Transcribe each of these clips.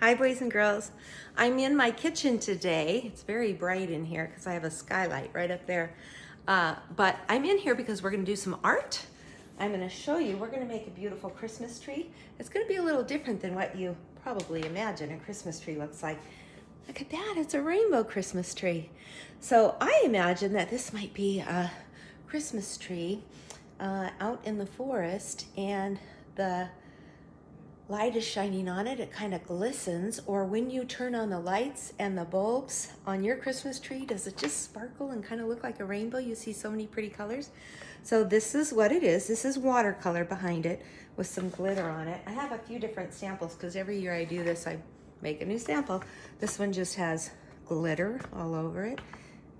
Hi, boys and girls. I'm in my kitchen today. It's very bright in here because I have a skylight right up there. But I'm in here because we're going to do some art. I'm going to show you. We're going to make a beautiful Christmas tree. It's going to be a little different than what you probably imagine a Christmas tree looks like. Look at that. It's a rainbow Christmas tree. So I imagine that this might be a Christmas tree out in the forest, and the light is shining on it. It kind of glistens. Or when you turn on the lights and the bulbs on your Christmas tree, does it just sparkle and kind of look like a rainbow? You see so many pretty colors. So this is what it is. This is watercolor behind it with some glitter on it. I have a few different samples because every year I do this, I make a new sample. This one just has glitter all over it.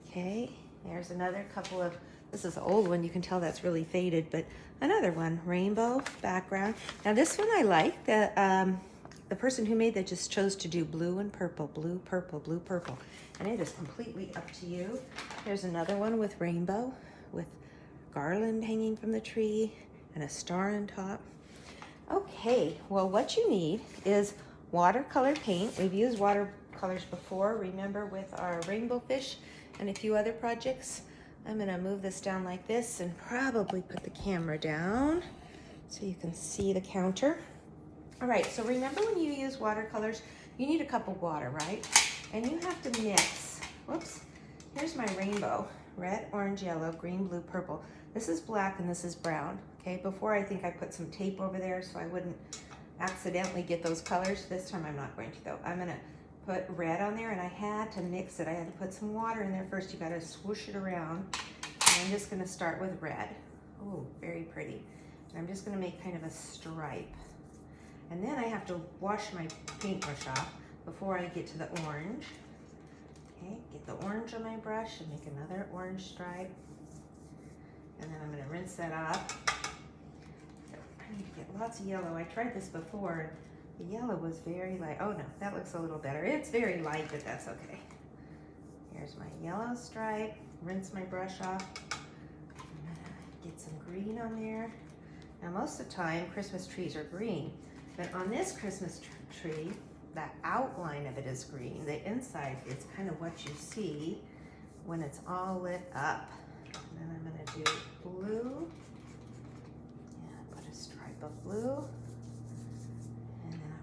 Okay, there's another couple of, this is an old one, you can tell that's really faded, but another one, rainbow background. Now this one I like. The person who made that just chose to do blue and purple, blue, purple, blue, purple. And it is completely up to you. There's another one with rainbow, with garland hanging from the tree and a star on top. Okay, well what you need is watercolor paint. We've used watercolors before, remember, with our rainbow fish and a few other projects. I'm gonna move this down like this and probably put the camera down so you can see the counter. All right, so remember when you use watercolors, you need a cup of water, right? And you have to mix, whoops, here's my rainbow, red, orange, yellow, green, blue, purple. This is black and this is brown, okay? Before I think I put some tape over there so I wouldn't accidentally get those colors. This time I'm not going to though. I'm gonna put red on there, and I had to mix it. I had to put some water in there first. You gotta swoosh it around. And I'm just gonna start with red. Oh, very pretty. And I'm just gonna make kind of a stripe. And then I have to wash my paintbrush off before I get to the orange. Okay, get the orange on my brush and make another orange stripe. And then I'm gonna rinse that off. I need to get lots of yellow. I tried this before. The yellow was very light. Oh no, that looks a little better. It's very light, but that's okay. Here's my yellow stripe. Rinse my brush off. Get some green on there. Now most of the time, Christmas trees are green. But on this Christmas tree, the outline of it is green. The inside is kind of what you see when it's all lit up. And then I'm gonna do blue. Yeah, put a stripe of blue.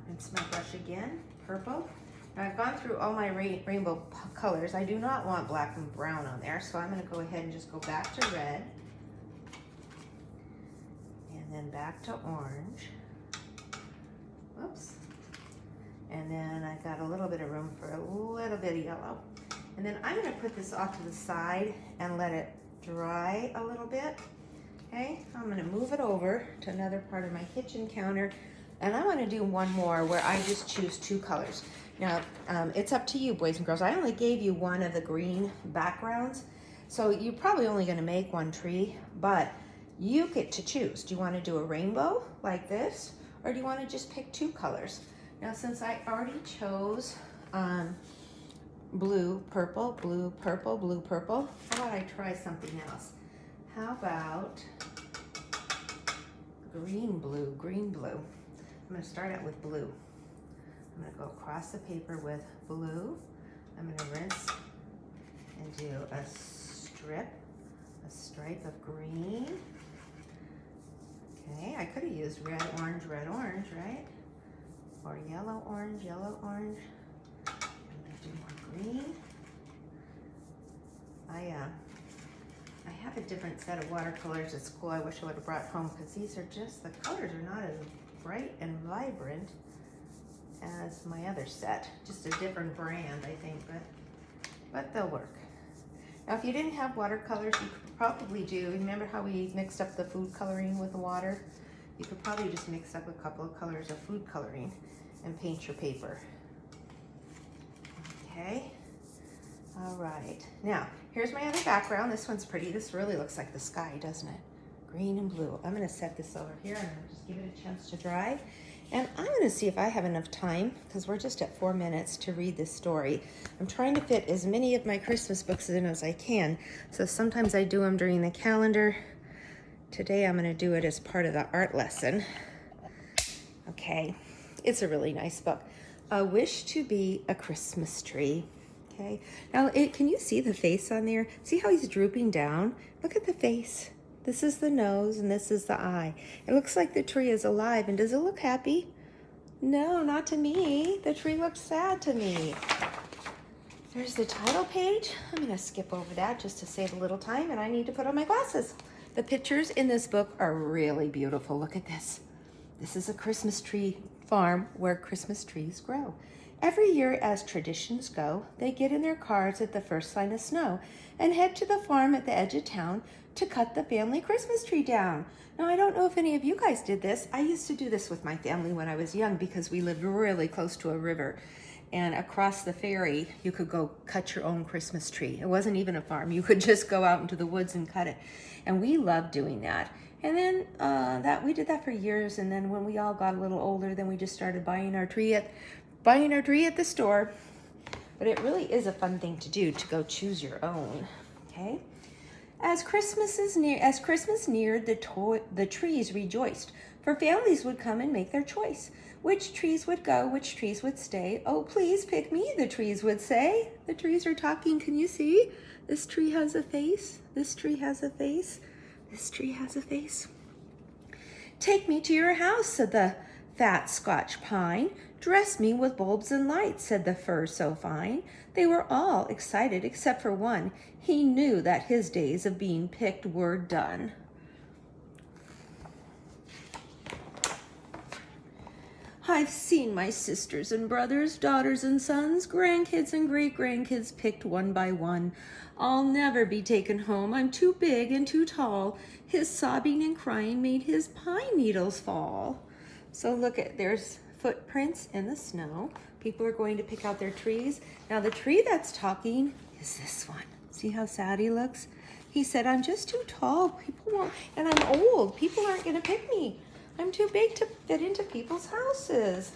Rinse my brush again, purple. Now I've gone through all my rainbow colors. I do not want black and brown on there, so I'm gonna go ahead and just go back to red. And then back to orange. Whoops. And then I got a little bit of room for a little bit of yellow. And then I'm gonna put this off to the side and let it dry a little bit. Okay, I'm gonna move it over to another part of my kitchen counter. And I'm gonna do one more where I just choose two colors. Now, it's up to you, boys and girls. I only gave you one of the green backgrounds, so you're probably only gonna make one tree, but you get to choose. Do you wanna do a rainbow like this, or do you wanna just pick two colors? Now, since I already chose blue, purple, blue, purple, blue, purple, how about I try something else? How about green, blue, green, blue? I'm going to start out with blue. I'm going to go across the paper with blue. I'm going to rinse and do a stripe of green. Okay, I could have used red, orange, right? Or yellow, orange, yellow, orange. I'm going to do more green. I have a different set of watercolors at school. I wish I would have brought home, because these are just, the colors are not as bright and vibrant as my other set. Just a different brand, I think, but they'll work. Now, if you didn't have watercolors, you could probably do, remember how we mixed up the food coloring with the water? You could probably just mix up a couple of colors of food coloring and paint your paper. Okay, all right. Now, here's my other background. This one's pretty. This really looks like the sky, doesn't it? Green and blue. I'm gonna set this over here and just give it a chance to dry. And I'm gonna see if I have enough time, because we're just at 4 minutes, to read this story. I'm trying to fit as many of my Christmas books in as I can. So sometimes I do them during the calendar. Today I'm gonna do it as part of the art lesson. Okay, it's a really nice book. A wish to be a Christmas tree. Okay, now can you see the face on there? See how he's drooping down? Look at the face. This is the nose and this is the eye. It looks like the tree is alive. And does it look happy? No, not to me. The tree looks sad to me. There's the title page. I'm going to skip over that just to save a little time, and I need to put on my glasses. The pictures in this book are really beautiful. Look at this. This is a Christmas tree farm where Christmas trees grow. Every year, as traditions go, they get in their cars at the first sign of snow and head to the farm at the edge of town to cut the family Christmas tree down. Now, I don't know if any of you guys did this. I used to do this with my family when I was young because we lived really close to a river. And across the ferry, you could go cut your own Christmas tree. It wasn't even a farm. You could just go out into the woods and cut it. And we loved doing that. And then we did that for years. And then when we all got a little older, then we just started buying our tree at the store. But it really is a fun thing to do, to go choose your own. Okay. As Christmas neared, the trees rejoiced, for families would come and make their choice. Which trees would go, which trees would stay? Oh, please pick me, the trees would say. The trees are talking, can you see? This tree has a face, this tree has a face, this tree has a face. Take me to your house, said the fat Scotch pine. Dress me with bulbs and lights, said the fir so fine. They were all excited except for one. He knew that his days of being picked were done. I've seen my sisters and brothers, daughters and sons, grandkids and great-grandkids picked one by one. I'll never be taken home, I'm too big and too tall. His sobbing and crying made his pine needles fall. So look at, there's footprints in the snow. People are going to pick out their trees. Now the tree that's talking is this one. See how sad he looks? He said, I'm just too tall, people won't, and I'm old, people aren't gonna pick me. I'm too big to fit into people's houses.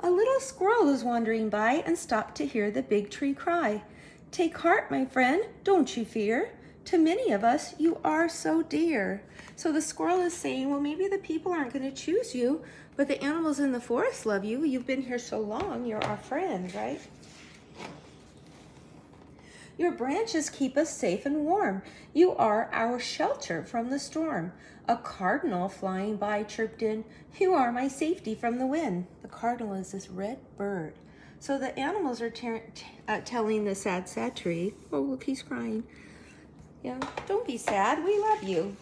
A little squirrel was wandering by and stopped to hear the big tree cry. Take heart, my friend, don't you fear. To many of us, you are so dear. So the squirrel is saying, well, maybe the people aren't going to choose you, but the animals in the forest love you. You've been here so long, you're our friend, right? Your branches keep us safe and warm. You are our shelter from the storm. A cardinal flying by chirped in, you are my safety from the wind. The cardinal is this red bird. So the animals are telling the sad, sad tree, oh, look, he's crying. Yeah, don't be sad, we love you.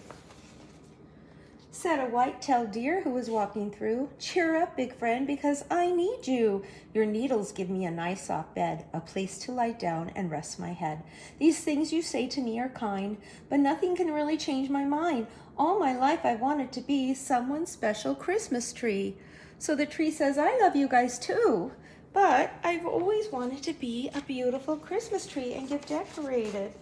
Said a white-tailed deer who was walking through, cheer up, big friend, because I need you. Your needles give me a nice soft bed, a place to lie down and rest my head. These things you say to me are kind, but nothing can really change my mind. All my life I wanted to be someone's special Christmas tree. So the tree says, I love you guys too, but I've always wanted to be a beautiful Christmas tree and get decorated.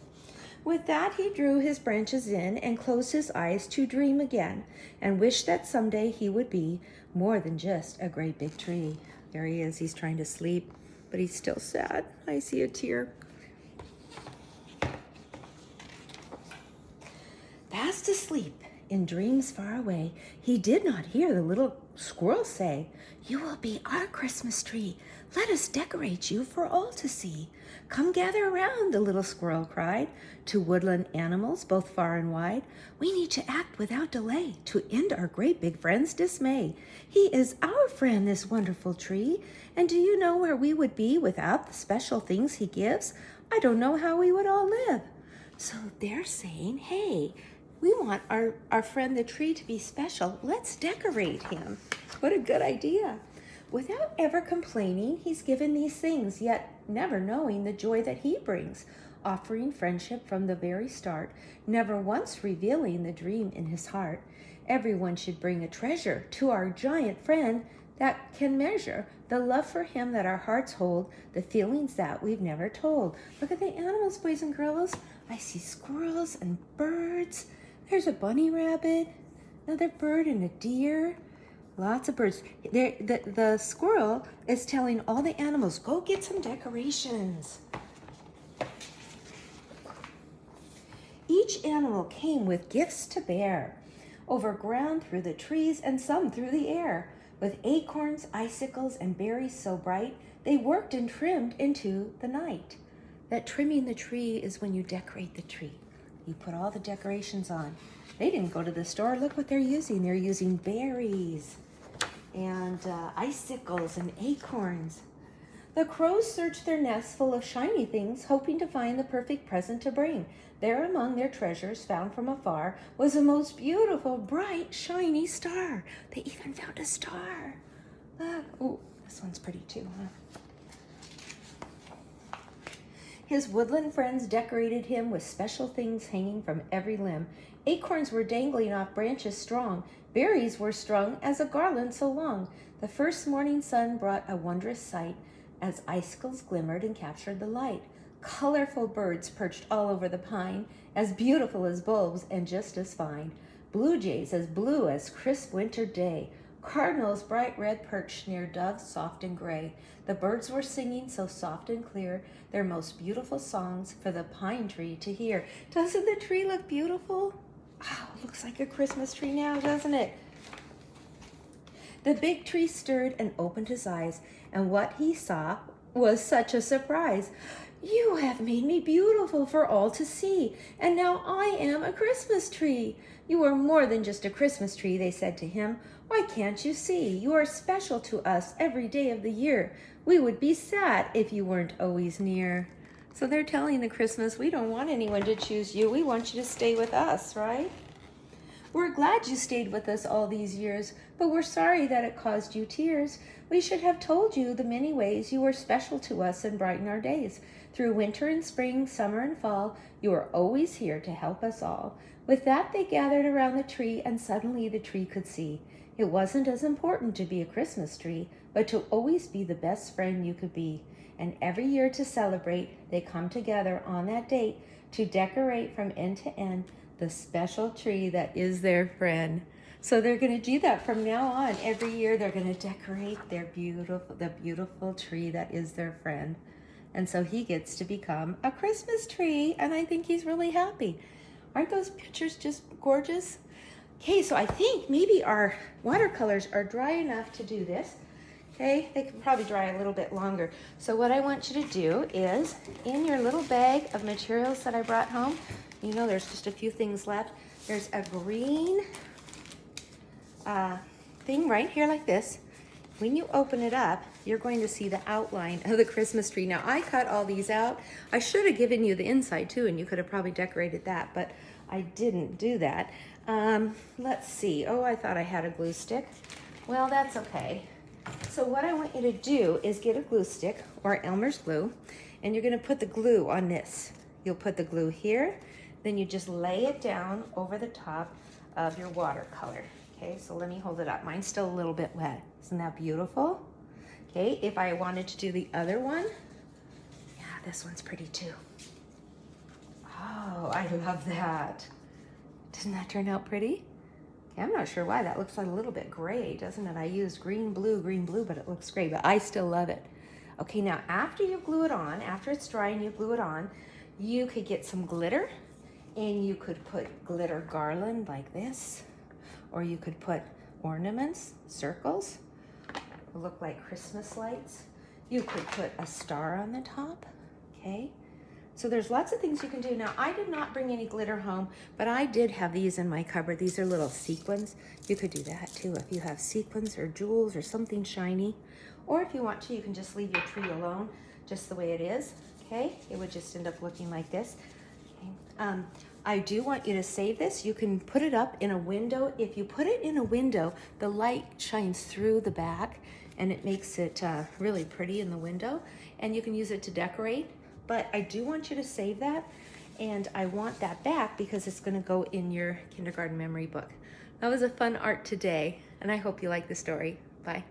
With that, he drew his branches in and closed his eyes to dream again and wished that someday he would be more than just a great big tree. There he is. He's trying to sleep, but he's still sad. I see a tear. Fast asleep in dreams far away, he did not hear the little squirrel say, you will be our Christmas tree. Let us decorate you for all to see. Come gather around, the little squirrel cried, to woodland animals both far and wide. We need to act without delay to end our great big friend's dismay. He is our friend, this wonderful tree. And do you know where we would be without the special things he gives? I don't know how we would all live. So they're saying, hey, we want our friend the tree to be special. Let's decorate him. What a good idea. Without ever complaining, he's given these things, yet never knowing the joy that he brings, offering friendship from the very start, never once revealing the dream in his heart. Everyone should bring a treasure to our giant friend that can measure the love for him that our hearts hold, the feelings that we've never told. Look at the animals, boys and girls. I see squirrels and birds. There's a bunny rabbit, another bird and a deer. Lots of birds. The squirrel is telling all the animals, go get some decorations. Each animal came with gifts to bear, over ground, through the trees, and some through the air. with acorns, icicles, and berries so bright, they worked and trimmed into the night. That trimming the tree is when you decorate the tree. You put all the decorations on. They didn't go to the store. Look what they're using. They're using berries and icicles and acorns. The crows searched their nests full of shiny things, hoping to find the perfect present to bring. There among their treasures, found from afar, was a most beautiful, bright, shiny star. They even found a star. Look. Ooh, this one's pretty too, huh? His woodland friends decorated him with special things hanging from every limb. Acorns were dangling off branches strong. Berries were strung as a garland so long. The first morning sun brought a wondrous sight as icicles glimmered and captured the light. Colorful birds perched all over the pine, as beautiful as bulbs and just as fine. Blue jays as blue as crisp winter day. Cardinals bright red perched near doves soft and gray. The birds were singing so soft and clear, their most beautiful songs for the pine tree to hear. Doesn't the tree look beautiful? Oh, it looks like a Christmas tree now, doesn't it? The big tree stirred and opened his eyes, and what he saw was such a surprise. You have made me beautiful for all to see, and now I am a Christmas tree. You are more than just a Christmas tree, they said to him. Why can't you see? You are special to us every day of the year. We would be sad if you weren't always near. So they're telling the Christmas, we don't want anyone to choose you. We want you to stay with us, right? We're glad you stayed with us all these years, but we're sorry that it caused you tears. We should have told you the many ways you were special to us and brighten our days. Through winter and spring, summer and fall, you are always here to help us all. With that, they gathered around the tree, and suddenly the tree could see. It wasn't as important to be a Christmas tree, but to always be the best friend you could be. And every year to celebrate, they come together on that date to decorate from end to end the special tree that is their friend. So they're going to do that from now on. Every year they're going to decorate the beautiful tree that is their friend. And so he gets to become a Christmas tree, and I think he's really happy. Aren't those pictures just gorgeous? Okay, so I think maybe our watercolors are dry enough to do this. Okay, they could probably dry a little bit longer. So what I want you to do is, in your little bag of materials that I brought home, you know there's just a few things left. There's a green thing right here like this. When you open it up, you're going to see the outline of the Christmas tree. Now, I cut all these out. I should have given you the inside too, and you could have probably decorated that, but I didn't do that. Let's see. Oh, I thought I had a glue stick. Well, that's okay. So what I want you to do is get a glue stick or Elmer's glue, and you're going to put the glue on this. You'll put the glue here, then you just lay it down over the top of your watercolor. Okay, so let me hold it up. Mine's still a little bit wet. Isn't that beautiful? Okay, if I wanted to do the other one, yeah, this one's pretty too. Oh, I love that. Doesn't that turn out pretty? Okay, I'm not sure why. That looks like a little bit gray, doesn't it? I used green, blue, but it looks gray, but I still love it. Okay, now after you glue it on, after it's dry and you glue it on, you could get some glitter, and you could put glitter garland like this, or you could put ornaments, circles, look like Christmas lights. You could put a star on the top, okay? So there's lots of things you can do. Now, I did not bring any glitter home, but I did have these in my cupboard. These are little sequins. You could do that too if you have sequins or jewels or something shiny. Or if you want to, you can just leave your tree alone, just the way it is, okay? It would just end up looking like this. Okay. I do want you to save this. You can put it up in a window. If you put it in a window, the light shines through the back, and it makes it really pretty in the window, and you can use it to decorate. But I do want you to save that, and I want that back because it's going to go in your kindergarten memory book. That was a fun art today, and I hope you like the story. Bye.